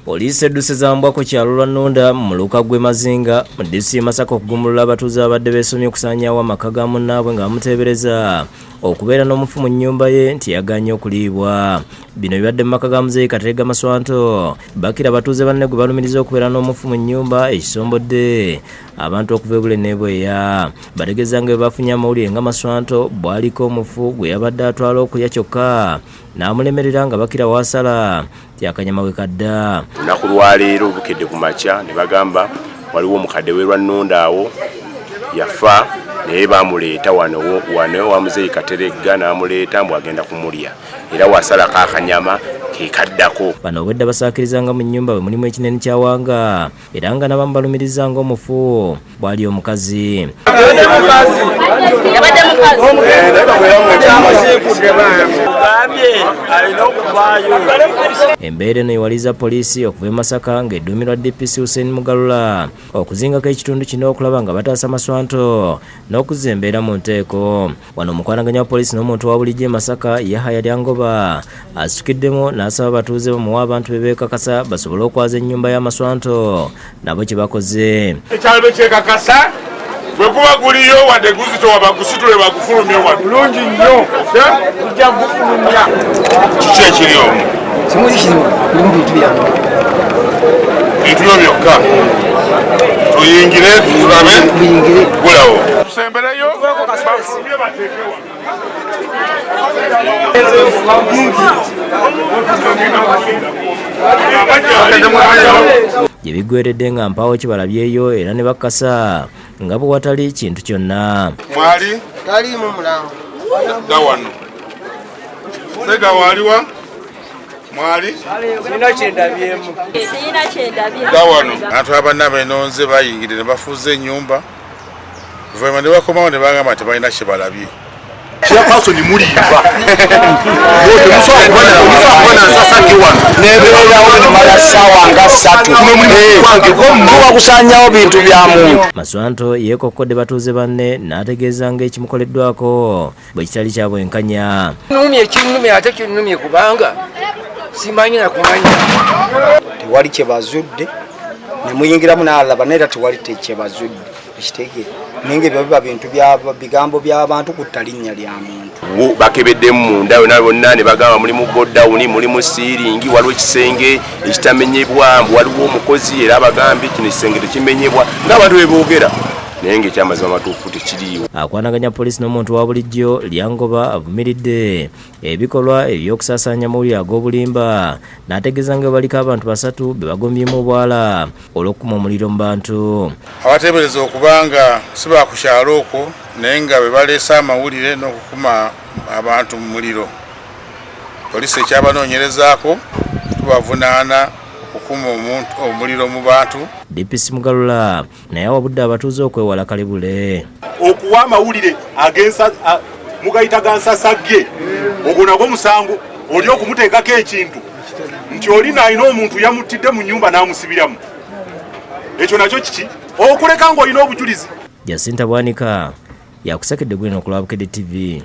Poliisi edduse zambwa ku kyalo Lwannunda mu luka gwe Mazinga mu disitulikiti Masaka okugumbulula abatuuze abadde beesomye okusaanyaawo amaka ga munnaabwe nga bamuteebereza okubeera n'omufu mu nyumba ye nti yagaanye okuliibwa. Bino bibadde mu maka ga Muzeeyi Kateregga Maswanto. Bakira abatuuze banne gwe balumiriza okubeera n'omufu mu nyumba ekisombodde abantu okuva ebule n'ebweya. Bategeeza nga bwe bafunye amawulire nga Maswanto bw'aliko omufu gwe yabadde atwala okulya kyokka n'amulemerera nga Bakira wasala ti akanyama wakada. Lunaku lwaleero Bukedde ku makya ne bagamba waliwo omukadde w'e Lwannunda awo yafa naye bamuleeta wano wa Muzeeyi Kateregga n'amuleeta mbu agenda kumulya era wasalako akanyama kekaddako. Bano obwedda basaakirizanga mu nnyumba bwe mulimu ekinene kya wanga era nga nabamu balumiriza ng'omufu bw'ali omukazi. Embeera eno ewaliza poliisi okuva e Masaka ng'edduumirwa DPC Hussein Mugalula okuzingako ekitundu kino okulaba nga bataasa Maswanto n'okuzza embeera mu nteeko. Wano omukwanaganya wa poliisi n'omuntu wa bulijjo e Masaka Yahaya Lyangoba asitukiddemu n'asaba abatuuze bamuwa abantu be beekakasa basobole okwaza ennyumba ya Maswanto nabo kye bakoze. Ekyalo kyekakasa bwe kuba guliyo wadde guzitowa bagusitule bagufulumye wano bulungi nnyo ujja gufulumya. Kiki ekiri omwo? Kimuli kino bintu byange bintu byo byokka tuyingire tulabe gulawo tusembereyo bafulumye bateekewa. Gye biggweeredde nga mpaawo kibalabyeyo era ne bakasa nga bwe watali kintu kyonna. Mwali taliimu mulango dda wano sega waliwa mwali sina kyendabyemu dda wano abantu abanna benonze bayingire ne bafuuza ennyumba vema ne bakomawo ne bagamba tebalina kye balabye. Chairperson muliiva kusanyawo bintu bya muntu. Maswanto yeekokkodde batuuze banne n'ategeeza ng'ekimukoleddwako bwe kitali kya bwenkanya. Nnumye ekinnumye ate kinnumye kubanga simanyi na kumanya. Tewali kye bazudde ne muyingiramu n'alaba naye era tewali kye bazudde ekitegeera. Ninge biba bintu bya bigambo by'abantu kutta linnya lya muntu. Bakebeddemu munda yonna bonna ne bagamba mulimu goddawuni mulimu siiringi waliwo ekisenge ekitamenyebwa mbu waliwo omukozi era abagambye kino ekisenge tekimenyebwa ng'abantu bwe boogera naye ng'ekyamazima amatuufu tekiriiwo. Akwanaganya poliisi n'omuntu wa bulijjo Lyangoba avumiridde ebikolwa eby'okusaasaanya amawulire ag'obulimba n'ategeeza nga baliko abantu 3 be bagombyemu obwala olw'okukuma omuliro mu bantu. Abateebereza okubanga si ba ku kyalo okwo naye nga bwe baleese amawulire n'okukuma abantu mu muliro. Poliisi ekyabanoonyerezaako tubavunaana okukuma omuliro mu bantu. DPC Mugalula naye awabudde abatuuze okwewala kalibule. Okuwa amawulire agensa mugayita gansasagge ogwo nagwo musango oli okumuteekako ekintu nti olina alina omuntu yamuttidde mu nnyumba n'amusibiramu. Ekyo nakyo kiki okuleka ng'olina obujulizi. Jacinta Bwanika yakusekedde gwino okulaba Bukedde TV.